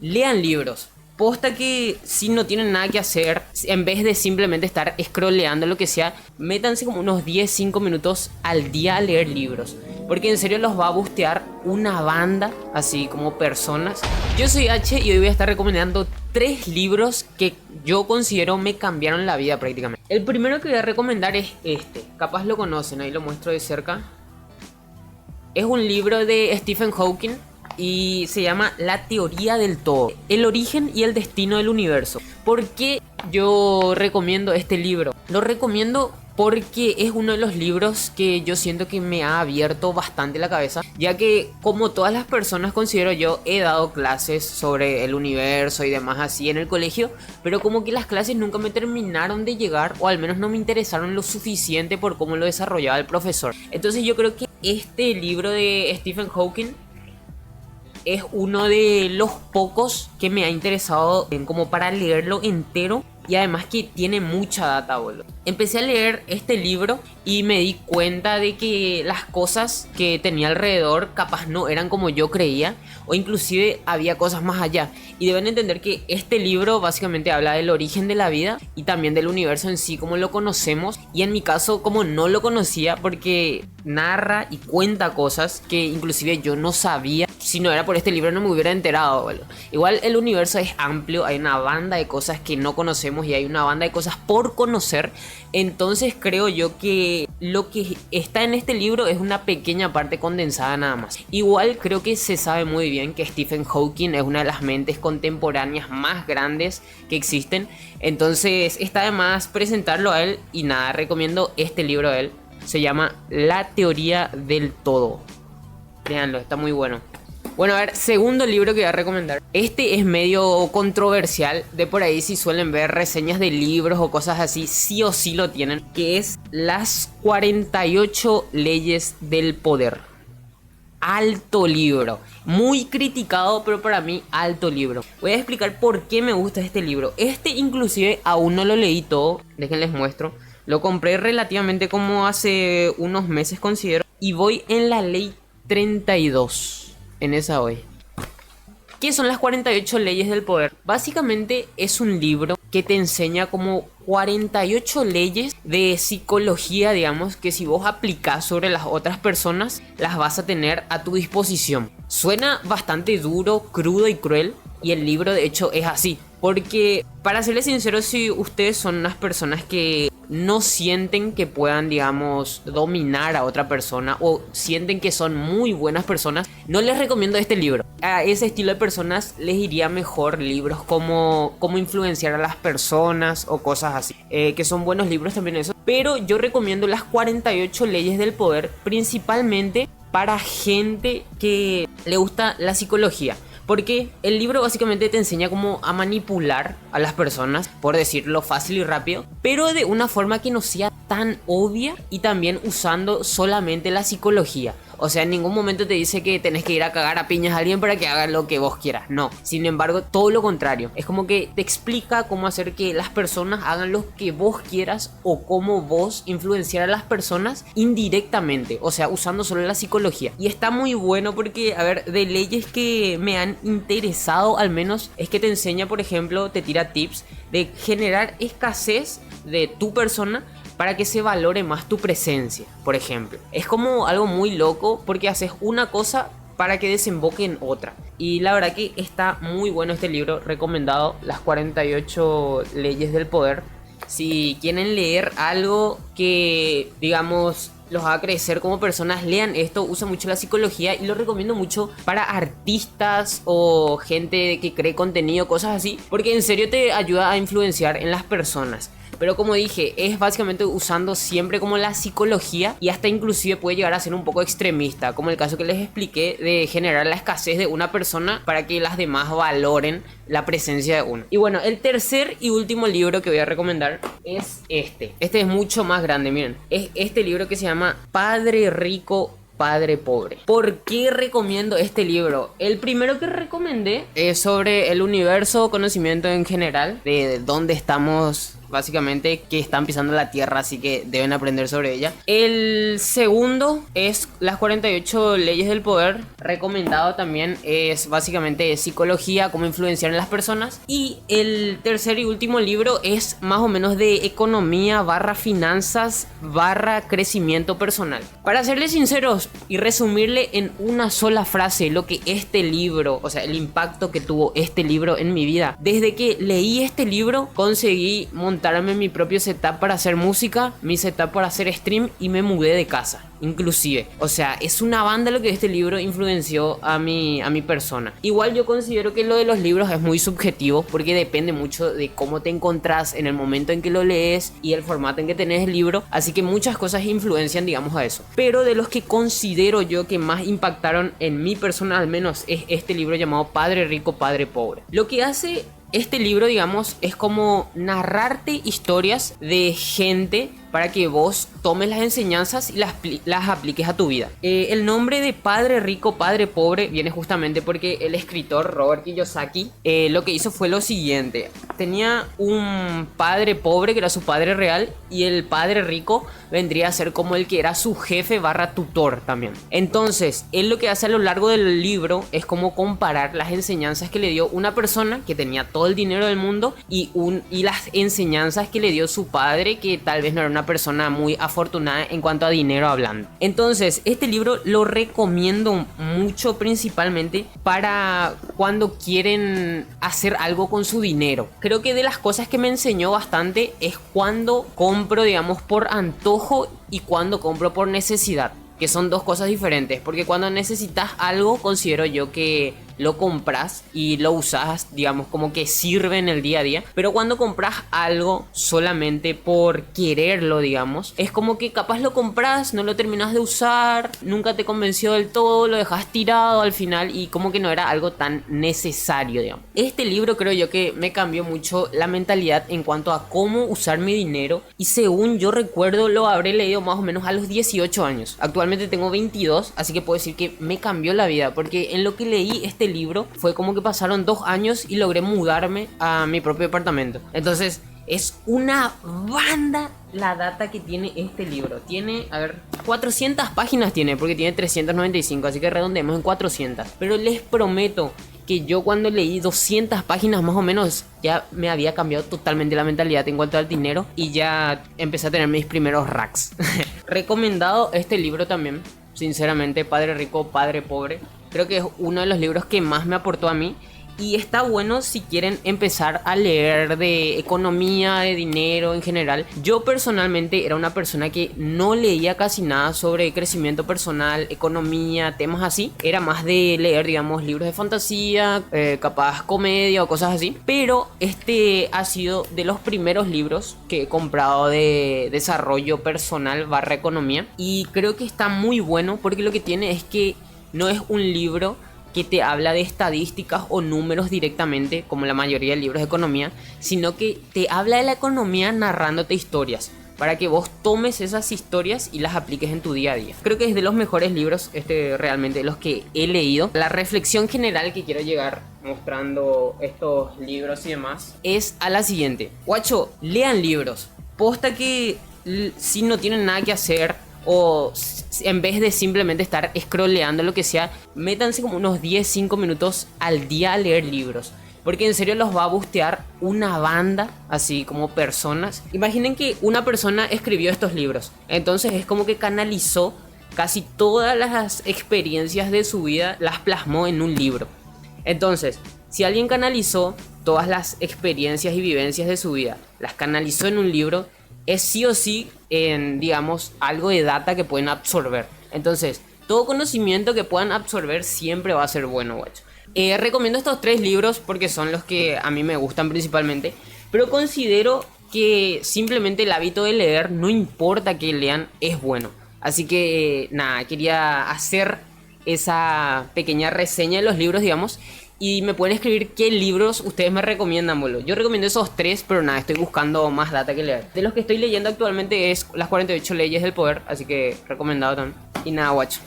lean libros. Posta que si no tienen nada que hacer, en vez de simplemente estar scrolleando lo que sea, métanse como unos 10-5 minutos al día a leer libros. Porque en serio los va a bustear una banda, así como personas. Yo soy H y hoy voy a estar recomendando 3 libros que yo considero me cambiaron la vida prácticamente. El primero que voy a recomendar es este. Capaz lo conocen, ahí lo muestro de cerca. Es un libro de Stephen Hawking. Y se llama La teoría del todo, el origen y el destino del universo. ¿Por qué yo recomiendo este libro? Lo recomiendo porque es uno de los libros que yo siento que me ha abierto bastante la cabeza, ya que como todas las personas considero yo he dado clases sobre el universo y demás así en el colegio, pero como que las clases nunca me terminaron de llegar, o al menos no me interesaron lo suficiente por cómo lo desarrollaba el profesor. Entonces yo creo que este libro de Stephen Hawking es uno de los pocos que me ha interesado como para leerlo entero. Y además que tiene mucha data, boludo. Empecé a leer este libro y me di cuenta de que las cosas que tenía alrededor capaz no eran como yo creía, o inclusive había cosas más allá. Y deben entender que este libro básicamente habla del origen de la vida y también del universo en sí como lo conocemos. Y en mi caso como no lo conocía, porque narra y cuenta cosas que inclusive yo no sabía. Si no era por este libro no me hubiera enterado, boludo. Igual el universo es amplio, hay una banda de cosas que no conocemos y hay una banda de cosas por conocer. Entonces creo yo que lo que está en este libro es una pequeña parte condensada nada más. Igual creo que se sabe muy bien que Stephen Hawking es una de las mentes contemporáneas más grandes que existen. Entonces está de más presentarlo a él. Y nada, recomiendo este libro de él. Se llama La teoría del todo. Léanlo, está muy bueno. Bueno, a ver, segundo libro que voy a recomendar. Este es medio controversial. De por ahí si suelen ver reseñas de libros o cosas así, sí o sí lo tienen. Que es Las 48 leyes del poder. Alto libro. Muy criticado, pero para mí alto libro. Voy a explicar por qué me gusta este libro. Este inclusive aún no lo leí todo. Déjenles muestro. Lo compré relativamente como hace unos meses considero. Y voy en la ley 32. En esa hoy. ¿Qué son las 48 leyes del poder? Básicamente es un libro que te enseña como 48 leyes de psicología, digamos, que si vos aplicás sobre las otras personas, las vas a tener a tu disposición. Suena bastante duro, crudo y cruel, y el libro de hecho es así. Porque, para serles sinceros, si ustedes son unas personas que no sienten que puedan, digamos, dominar a otra persona, o sienten que son muy buenas personas, no les recomiendo este libro. A ese estilo de personas les iría mejor libros como Cómo influenciar a las personas o cosas así, que son buenos libros también eso. Pero yo recomiendo las 48 leyes del poder principalmente para gente que le gusta la psicología. Porque el libro básicamente te enseña cómo a manipular a las personas, por decirlo fácil y rápido, pero de una forma que no sea tan obvia, y también usando solamente la psicología. O sea, en ningún momento te dice que tenés que ir a cagar a piñas a alguien para que haga lo que vos quieras. No, sin embargo, todo lo contrario. Es como que te explica cómo hacer que las personas hagan lo que vos quieras, o cómo vos influenciar a las personas indirectamente. O sea, usando solo la psicología. Y está muy bueno porque, a ver, de leyes que me han interesado al menos, es que te enseña, por ejemplo, te tira tips de generar escasez de tu persona para que se valore más tu presencia, por ejemplo. Es como algo muy loco porque haces una cosa para que desemboque en otra. Y la verdad que está muy bueno este libro, recomendado, Las 48 leyes del poder. Si quieren leer algo que, digamos, los haga crecer como personas, lean esto. Usa mucho la psicología y lo recomiendo mucho para artistas o gente que cree contenido, cosas así, porque en serio te ayuda a influenciar en las personas. Pero como dije, es básicamente usando siempre como la psicología, y hasta inclusive puede llegar a ser un poco extremista, como el caso que les expliqué de generar la escasez de una persona para que las demás valoren la presencia de uno. Y bueno, el tercer y último libro que voy a recomendar es este. Este es mucho más grande, miren. Es este libro que se llama Padre Rico, Padre Pobre. ¿Por qué recomiendo este libro? El primero que recomendé es sobre el universo, conocimiento en general, de dónde estamos básicamente, que están pisando la tierra, así que deben aprender sobre ella. El segundo es Las 48 leyes del poder, recomendado también, es básicamente psicología, cómo influenciar en las personas. Y el tercer y último libro es más o menos de economía barra finanzas barra crecimiento personal. Para serles sinceros y resumirle en una sola frase lo que este libro, o sea, el impacto que tuvo este libro en mi vida: desde que leí este libro conseguí montarme mi propio setup para hacer música, mi setup para hacer stream, y me mudé de casa inclusive. O sea, es una banda lo que este libro influenció a mi persona. Igual yo considero que lo de los libros es muy subjetivo, porque depende mucho de cómo te encontrás en el momento en que lo lees y el formato en que tenés el libro, así que muchas cosas influencian, digamos, a eso. Pero de los que considero yo que más impactaron en mi persona al menos es este libro llamado Padre Rico, Padre Pobre. Lo que hace este libro, digamos, es como narrarte historias de gente para que vos tomes las enseñanzas y las apliques a tu vida. El nombre de Padre Rico, Padre Pobre viene justamente porque el escritor Robert Kiyosaki lo que hizo fue lo siguiente: tenía un padre pobre que era su padre real, y el padre rico vendría a ser como el que era su jefe barra tutor también. Entonces él lo que hace a lo largo del libro es como comparar las enseñanzas que le dio una persona que tenía todo el dinero del mundo y las enseñanzas que le dio su padre, que tal vez no era una persona muy afortunada en cuanto a dinero hablando. Entonces este libro lo recomiendo mucho, principalmente para cuando quieren hacer algo con su dinero. Creo que de las cosas que me enseñó bastante es cuando compro, digamos, por antojo y cuando compro por necesidad, que son dos cosas diferentes, porque cuando necesitas algo considero yo que lo compras y lo usas, digamos, como que sirve en el día a día. Pero cuando compras algo solamente por quererlo, digamos, es como que capaz lo compras, no lo terminas de usar, nunca te convenció del todo, lo dejas tirado al final y como que no era algo tan necesario, digamos. Este libro creo yo que me cambió mucho la mentalidad en cuanto a cómo usar mi dinero, y según yo recuerdo lo habré leído más o menos a los 18 años. Actualmente tengo 22, así que puedo decir que me cambió la vida, porque en lo que leí este libro fue como que pasaron 2 años y logré mudarme a mi propio departamento. Entonces es una banda la data que tiene este libro. Tiene, a ver, 400 páginas tiene, porque tiene 395, así que redondeemos en 400. Pero les prometo que yo cuando leí 200 páginas más o menos ya me había cambiado totalmente la mentalidad en cuanto al dinero, y ya empecé a tener mis primeros racks. Recomendado este libro también, sinceramente, Padre Rico, Padre Pobre. Creo que es uno de los libros que más me aportó a mí. Y está bueno si quieren empezar a leer de economía, de dinero en general. Yo personalmente era una persona que no leía casi nada sobre crecimiento personal, economía, temas así. Era más de leer, digamos, libros de fantasía, capaz comedia o cosas así. Pero este ha sido de los primeros libros que he comprado de desarrollo personal barra economía. Y creo que está muy bueno, porque lo que tiene es que no es un libro que te habla de estadísticas o números directamente, como la mayoría de libros de economía, sino que te habla de la economía narrándote historias, para que vos tomes esas historias y las apliques en tu día a día. Creo que es de los mejores libros, realmente de los que he leído. La reflexión general que quiero llegar mostrando estos libros y demás es a la siguiente: guacho, lean libros. Posta que si no tienen nada que hacer, o en vez de simplemente estar scrolleando lo que sea, métanse como unos 10-5 minutos al día a leer libros, porque en serio los va a bustear una banda, así como personas. Imaginen que una persona escribió estos libros, entonces es como que canalizó casi todas las experiencias de su vida, las plasmó en un libro. Entonces, si alguien canalizó todas las experiencias y vivencias de su vida, las canalizó en un libro, es sí o sí, digamos, algo de data que pueden absorber. Entonces, todo conocimiento que puedan absorber siempre va a ser bueno, guacho. Recomiendo estos 3 libros porque son los que a mí me gustan principalmente, pero considero que simplemente el hábito de leer, no importa que lean, es bueno. Así que, nada, quería hacer esa pequeña reseña de los libros, digamos. Y me pueden escribir qué libros ustedes me recomiendan, boludo. Yo recomiendo esos 3, pero nada, estoy buscando más data que leer. De los que estoy leyendo actualmente es Las 48 leyes del poder, así que recomendado también. Y nada, guacho.